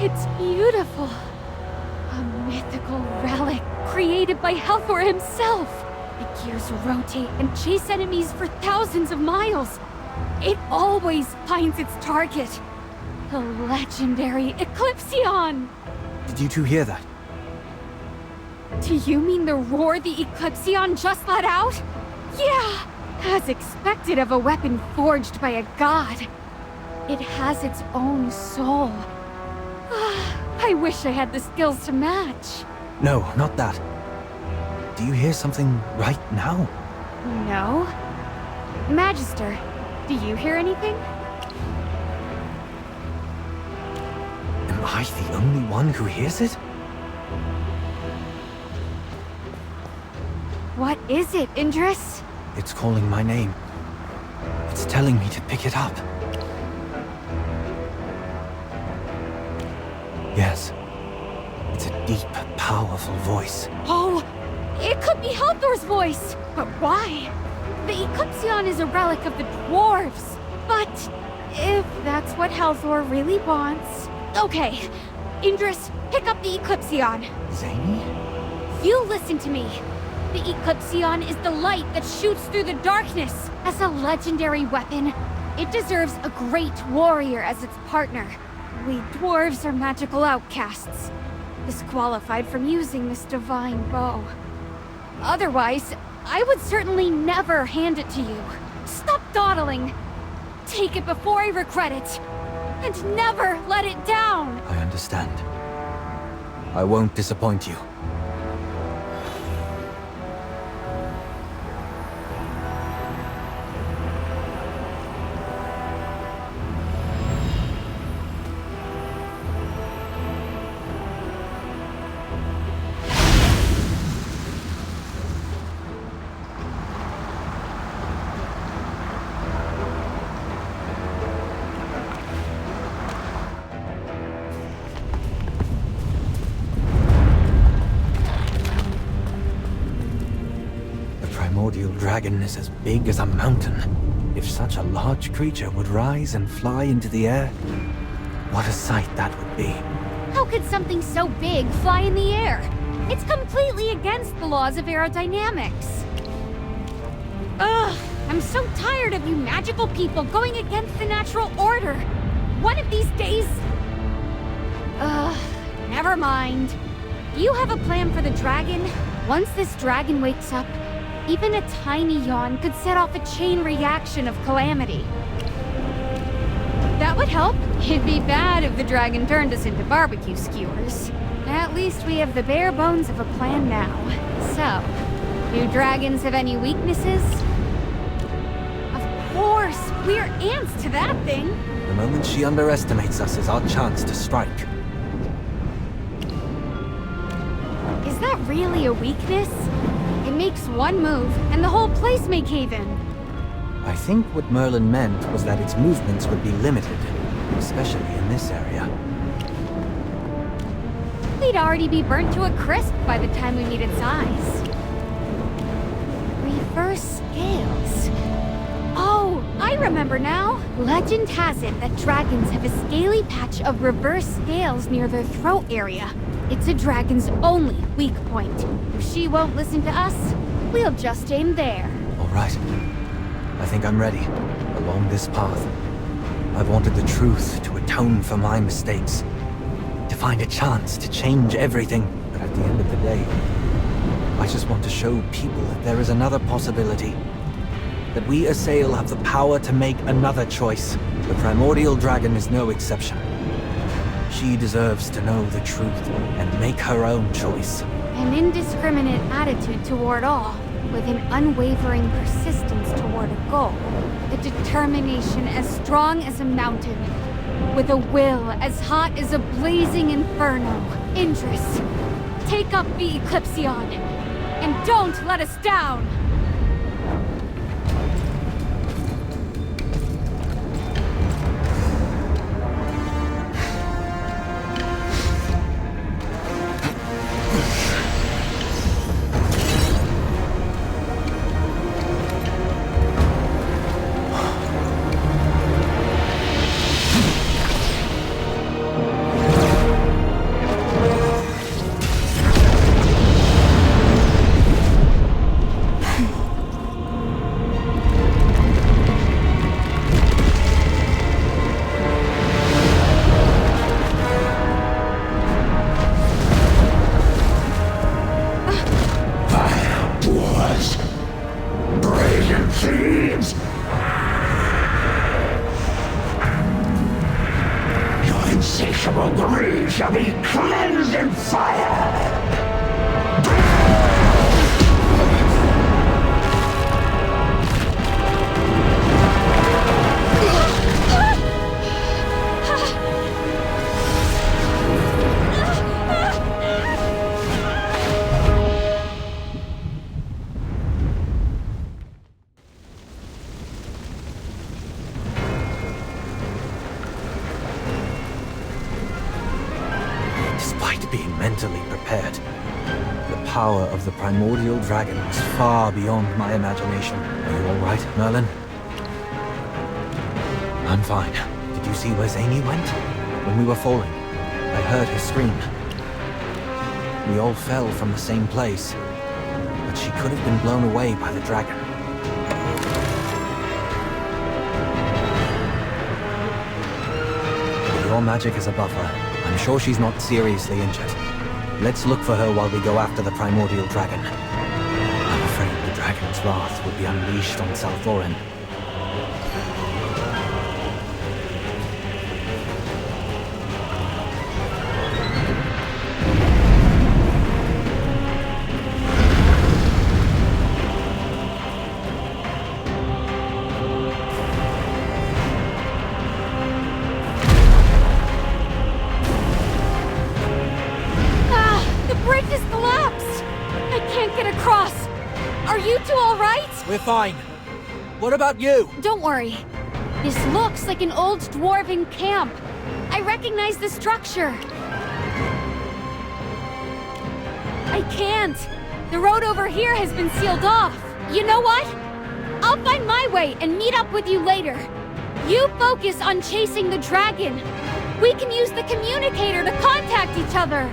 It's beautiful. A mythical relic created by Halthor himself. The gears rotate and chase enemies for thousands of miles. It always finds its target. The legendary Eclipsion! Did you two hear that? Do you mean the roar the Eclipsion just let out? Yeah! As expected of a weapon forged by a god. It has its own soul. I wish I had the skills to match. No, not that. Do you hear something right now? No. Magister, do you hear anything? Am I the only one who hears it? What is it, Indris? It's calling my name. It's telling me to pick it up. Yes. It's a deep, powerful voice. Oh, it could be Halthor's voice! But why? The Eclipsion is a relic of the dwarves. But if that's what Halthor really wants... Okay, Indris, pick up the Eclipsion. Zany? You listen to me. The Eclipsion is the light that shoots through the darkness. As a legendary weapon, it deserves a great warrior as its partner. We dwarves are magical outcasts, disqualified from using this divine bow. Otherwise, I would certainly never hand it to you. Stop dawdling. Take it before I regret it. And never let it down. I understand. I won't disappoint you. Primordial dragon is as big as a mountain. If such a large creature would rise and fly into the air, what a sight that would be. How could something so big fly in the air? It's completely against the laws of aerodynamics. Ugh, I'm so tired of you magical people going against the natural order. One of these days... Ugh, never mind. You have a plan for the dragon? Once this dragon wakes up, even a tiny yawn could set off a chain reaction of calamity. That would help. It'd be bad if the dragon turned us into barbecue skewers. At least we have the bare bones of a plan now. So, do dragons have any weaknesses? Of course! We're ants to that thing! The moment she underestimates us is our chance to strike. Is that really a weakness? It makes one move, and the whole place may cave in. I think what Merlin meant was that its movements would be limited, especially in this area. We'd already be burnt to a crisp by the time we meet its eyes. Reverse scales. Oh, I remember now. Legend has it that dragons have a scaly patch of reverse scales near their throat area. It's a dragon's only weak point. If she won't listen to us, we'll just aim there. All right. I think I'm ready. Along this path. I've wanted the truth to atone for my mistakes. To find a chance to change everything. But at the end of the day, I just want to show people that there is another possibility. That we Assail have the power to make another choice. The Primordial Dragon is no exception. She deserves to know the truth and make her own choice. An indiscriminate attitude toward all, with an unwavering persistence toward a goal. A determination as strong as a mountain. With a will as hot as a blazing inferno. Indris, take up the Eclipsion, and don't let us down! shall be cleansed in fire! Despite being mentally prepared, the power of the primordial dragon was far beyond my imagination. Are you alright, Merlin? I'm fine. Did you see where Zany went? When we were falling, I heard her scream. We all fell from the same place, but she could have been blown away by the dragon. Your magic is above her. I'm sure she's not seriously injured. Let's look for her while we go after the primordial dragon. I'm afraid the dragon's wrath will be unleashed on Salthorin. We're fine. What about you? Don't worry. This looks like an old dwarven camp. I recognize the structure. I can't. The road over here has been sealed off. You know what? I'll find my way and meet up with you later. You focus on chasing the dragon. We can use the communicator to contact each other.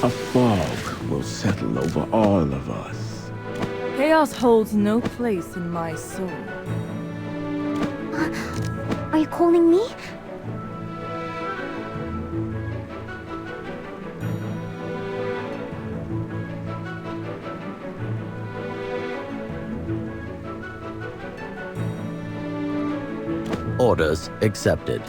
A fog will settle over all of us. Chaos holds no place in my soul. Are you calling me? Orders accepted.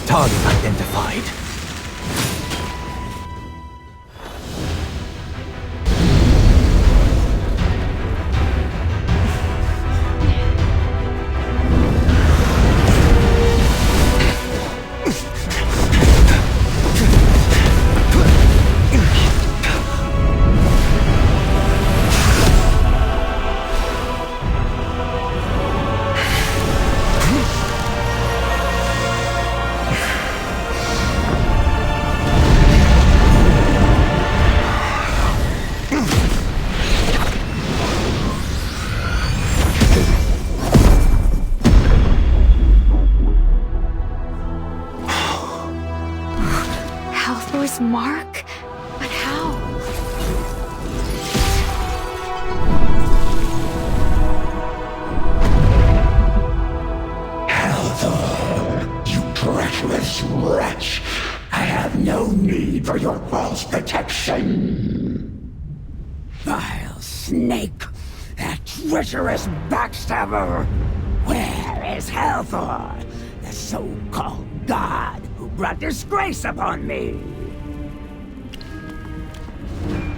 Target identified. Halthor's mark? But how? Halthor, you treacherous wretch! I have no need for your false protection! Vile snake! That treacherous backstabber! Where is Halthor, the so-called god who brought disgrace upon me?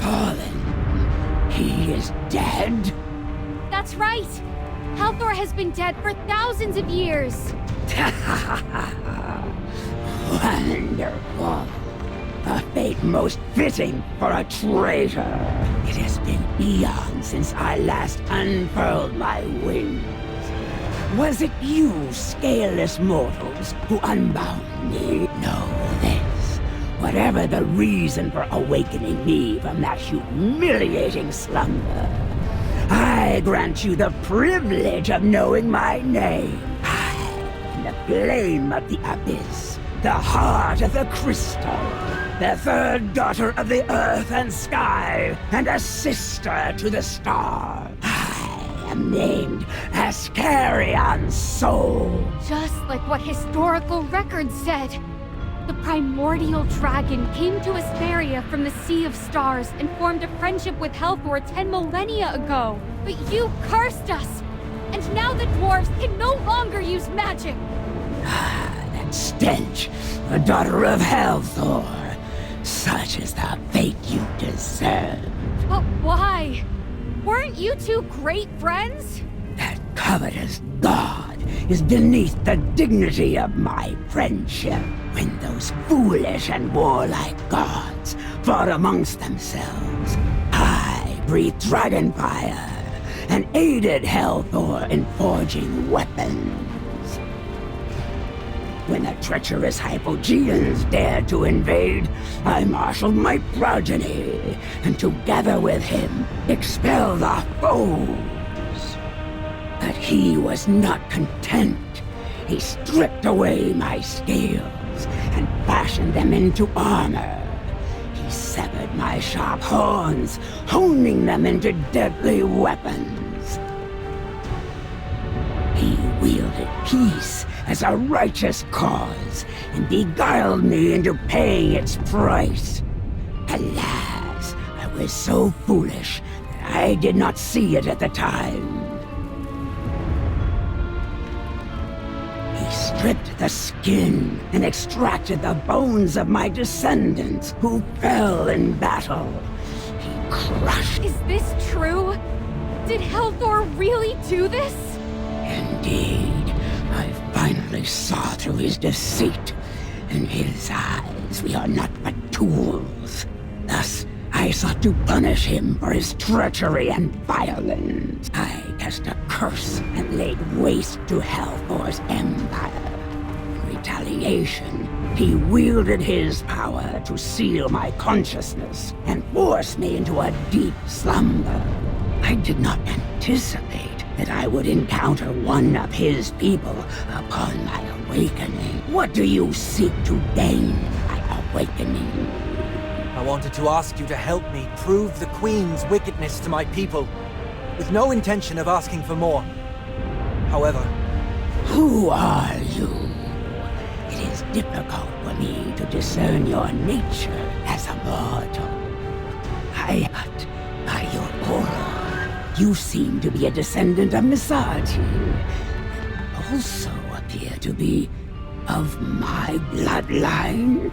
Fallen. He is dead? That's right! Halthor has been dead for thousands of years! Wonderful. A fate most fitting for a traitor. It has been eons since I last unfurled my wings. Was it you, scaleless mortals, who unbound me? Know this. Whatever the reason for awakening me from that humiliating slumber, I grant you the privilege of knowing my name. I am the flame of the abyss, the heart of the crystal, the third daughter of the earth and sky, and a sister to the stars. I am named Ascarion's soul. Just like what historical records said. The primordial dragon came to Asperia from the Sea of Stars and formed a friendship with Halthor 10 millennia ago. But you cursed us! And now the dwarves can no longer use magic! That stench, the daughter of Halthor. Such is the fate you deserve. But why? Weren't you two great friends? That covetous god is beneath the dignity of my friendship. When those foolish and warlike gods fought amongst themselves, I breathed dragon fire and aided Halthor in forging weapons. When the treacherous Hypogeans dared to invade, I marshaled my progeny, and together with him, expelled the foes. But he was not content. He stripped away my scales and fashioned them into armor. He severed my sharp horns, honing them into deadly weapons. He wielded peace as a righteous cause, and beguiled me into paying its price. Alas, I was so foolish that I did not see it at the time. He stripped the skin and extracted the bones of my descendants who fell in battle. He crushed... Is this true? Did Helthor really do this? Indeed, I finally saw through his deceit. In his eyes, we are not but tools. Thus, I sought to punish him for his treachery and violence. I cast a curse and laid waste to Helthor's empire. In retaliation, he wielded his power to seal my consciousness and force me into a deep slumber. I did not anticipate that I would encounter one of his people upon my awakening. What do you seek to gain by awakening? I wanted to ask you to help me prove the Queen's wickedness to my people, with no intention of asking for more. However... Who are you? It is difficult for me to discern your nature as a mortal. But by your aura, you seem to be a descendant of Misati, and also appear to be of my bloodline.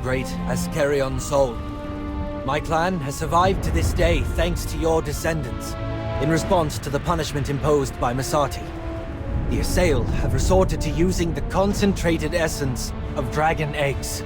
Great Ascarion Soul. My clan has survived to this day thanks to your descendants, in response to the punishment imposed by Misati. The Assail have resorted to using the concentrated essence of dragon eggs.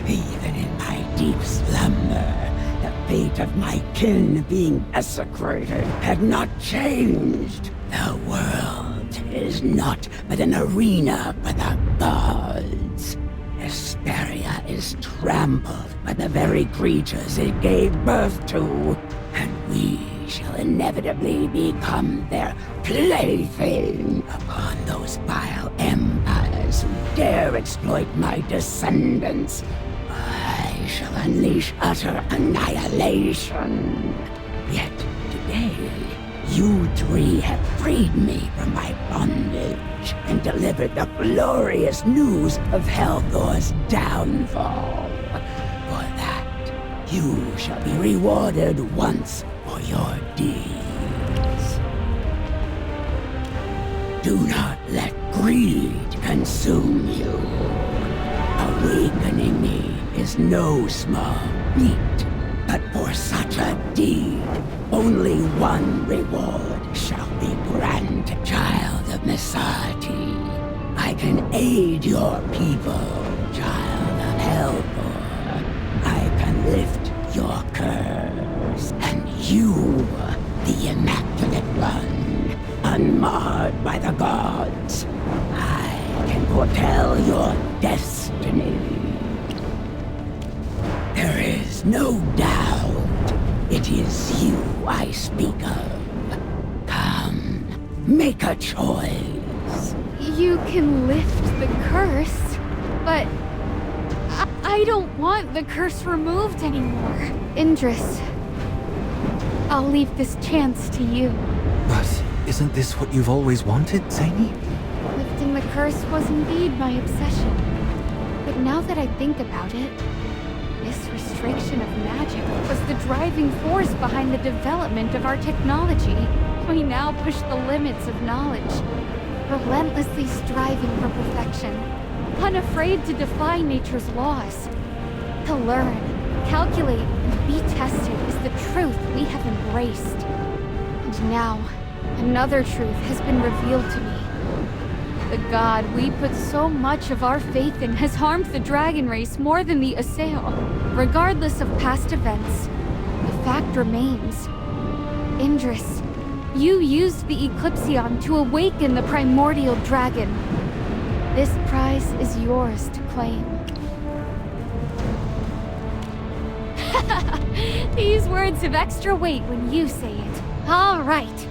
Even in my deep slumber, the fate of my kin being desecrated had not changed. The world is not but an arena for the gods. Asperia is trampled by the very creatures it gave birth to, and we shall inevitably become their plaything upon those vile empires who dare exploit my descendants. I shall unleash utter annihilation. Yet today, you three have freed me from my bondage and delivered the glorious news of Helthor's downfall. For that, you shall be rewarded once for your deeds. Do not let greed consume you. Awakening me is no small feat, but for such a deed, only one reward shall be granted. Child of Misati, I can aid your people, child of Helthor. I can lift your curse, and you, the Immaculate One, unmarred by the gods, I can foretell your destiny. There is no doubt it is you I speak of. Come, make a choice. You can lift the curse, but I don't want the curse removed anymore. Indris, I'll leave this chance to you. But isn't this what you've always wanted, Zany? Lifting the curse was indeed my obsession. But now that I think about it, this restriction of magic was the driving force behind the development of our technology. We now push the limits of knowledge, relentlessly striving for perfection, unafraid to defy nature's laws. To learn, calculate, and be tested is the truth we have embraced. And now, another truth has been revealed to me. The god we put so much of our faith in has harmed the dragon race more than the Assail. Regardless of past events, the fact remains. Indris, you used the Eclipsion to awaken the primordial dragon. This prize is yours to claim. These words have extra weight when you say it. All right.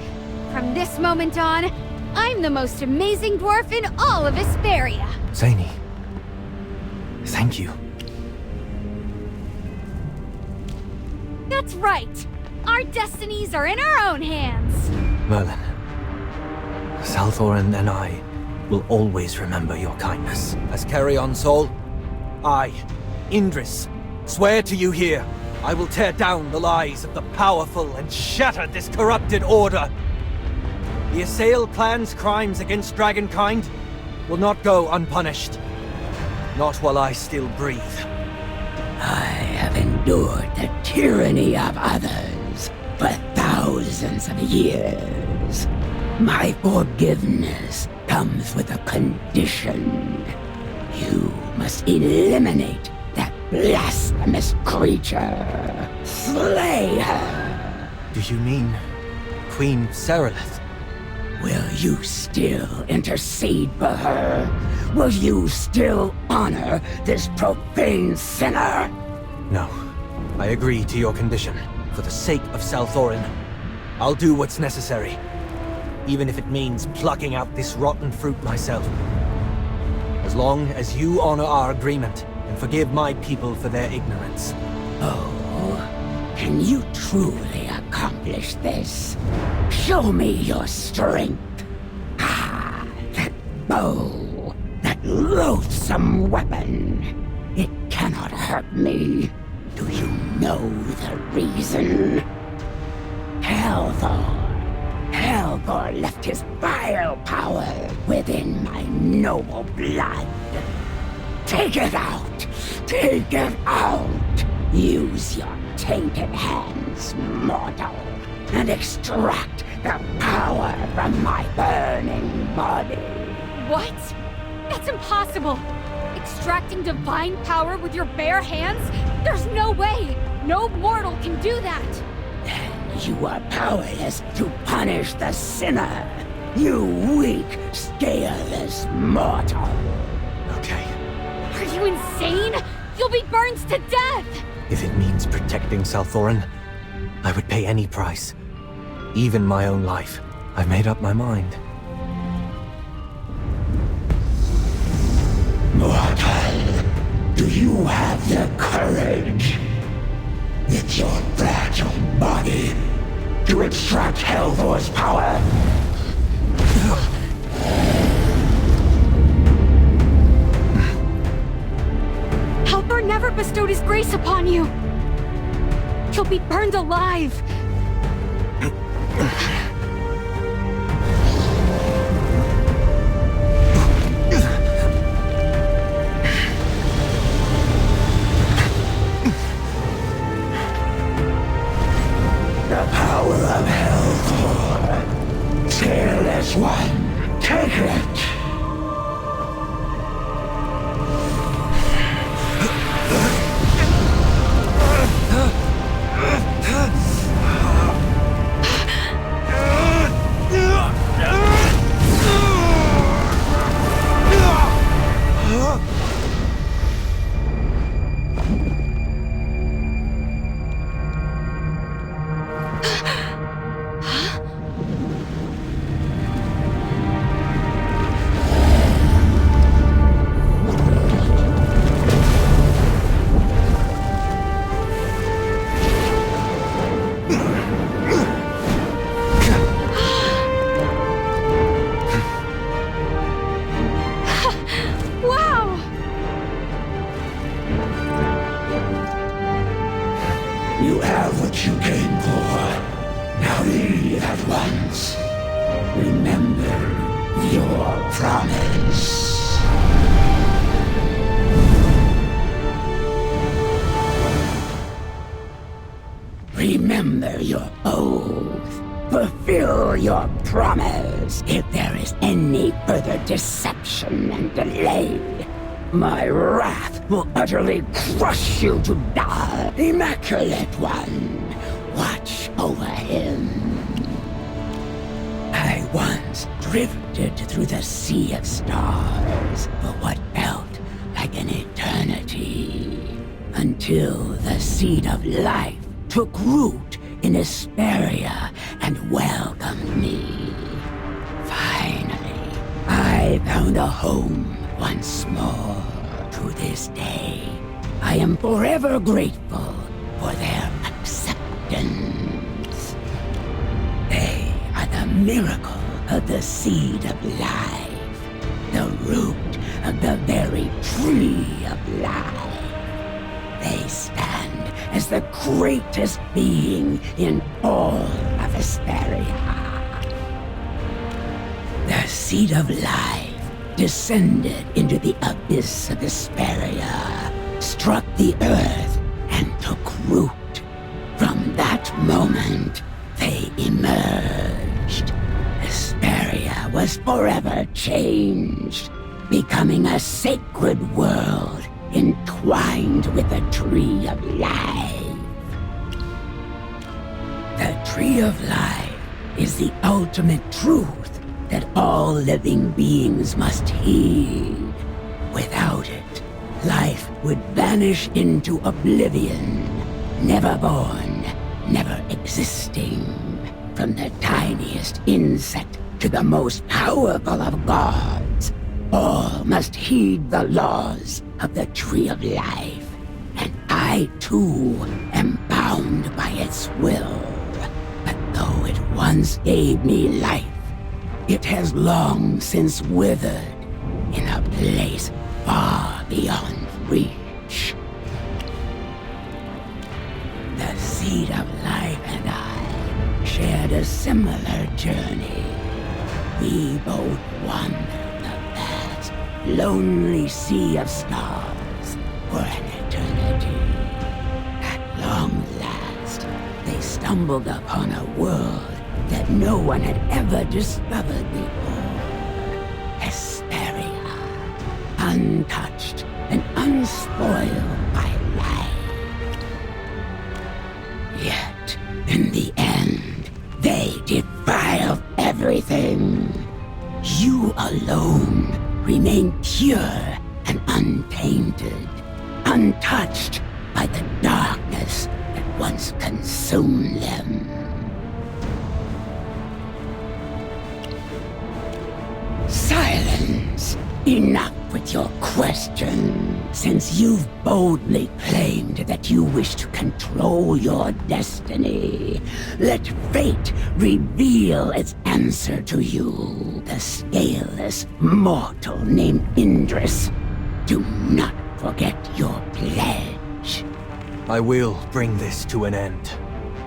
From this moment on, I'm the most amazing dwarf in all of Asperia. Zany, thank you. That's right. Our destinies are in our own hands. Merlin, Salthoran and I will always remember your kindness. Ascarion Soul, I, Indris, swear to you here, I will tear down the lies of the powerful and shatter this corrupted order. The Assail clan's crimes against Dragonkind will not go unpunished. Not while I still breathe. I have endured the tyranny of others for thousands of years. My forgiveness comes with a condition. You must eliminate that blasphemous creature. Slay her. Do you mean Queen Serelith? Will you still intercede for her? Will you still honor this profane sinner? No. I agree to your condition. For the sake of Salthorin, I'll do what's necessary. Even if it means plucking out this rotten fruit myself. As long as you honor our agreement and forgive my people for their ignorance. Oh, can you truly accomplish this? Show me your strength. Ah, that bow, that loathsome weapon. It cannot hurt me. Do you know the reason? Helthor left his vile power within my noble blood. Take it out! Take it out! Use your tainted hands, mortal, and extract the power from my burning body. What? That's impossible! Extracting divine power with your bare hands? There's no way! No mortal can do that! Then you are powerless to punish the sinner. You weak, scaleless mortal. Okay. Are you insane? You'll be burned to death! If it means protecting Salthorin, I would pay any price. Even my own life. I've made up my mind. Mortal, do you have the courage? With your fragile body, to extract Helthor's power? Helthor never bestowed his grace upon you! You'll be burned alive! The power of Helthor. Fearless one, take it! You have what you came for. Now leave at once. Remember your promise. Remember your oath. Fulfill your promise. If there is any further deception and delay, my wrath will utterly crush you to die. Immaculate One, watch over him. I once drifted through the sea of stars for what felt like an eternity, until the seed of life took root in Hesperia and welcomed me. Finally, I found a home once more. To this day, I am forever grateful for their acceptance. They are the miracle of the seed of life, the root of the very tree of life. They stand as the greatest being in all of Hesperia. The seed of life descended into the abyss of Hesperia, struck the earth, and took root. From that moment, they emerged. Hesperia was forever changed, becoming a sacred world entwined with the Tree of Life. The Tree of Life is the ultimate truth that all living beings must heed. Without it, life would vanish into oblivion, never born, never existing. From the tiniest insect to the most powerful of gods, all must heed the laws of the Tree of Life. And I, too, am bound by its will. But though it once gave me life, it has long since withered in a place far beyond reach. The seed of life and I shared a similar journey. We both wandered the vast, lonely sea of stars for an eternity. At long last, they stumbled upon a world that no one had ever discovered before. Hesperia, untouched and unspoiled by life. Yet, in the end, they defiled everything. You alone remain pure and untainted, untouched by the darkness that once consumed them. Silence! Enough with your question. Since you've boldly claimed that you wish to control your destiny, let fate reveal its answer to you. The scaleless mortal named Indris. Do not forget your pledge. I will bring this to an end.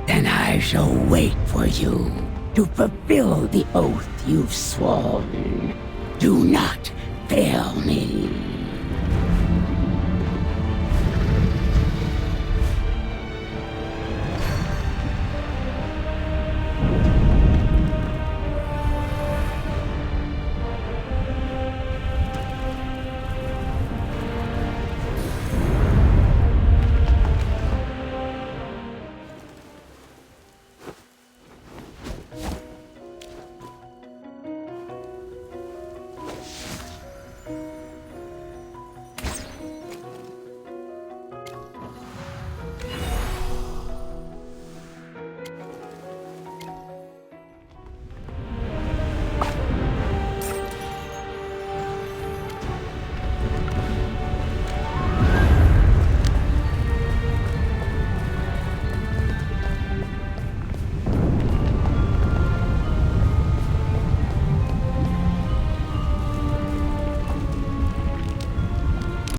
Then I shall wait for you to fulfill the oath you've sworn. Do not fail me.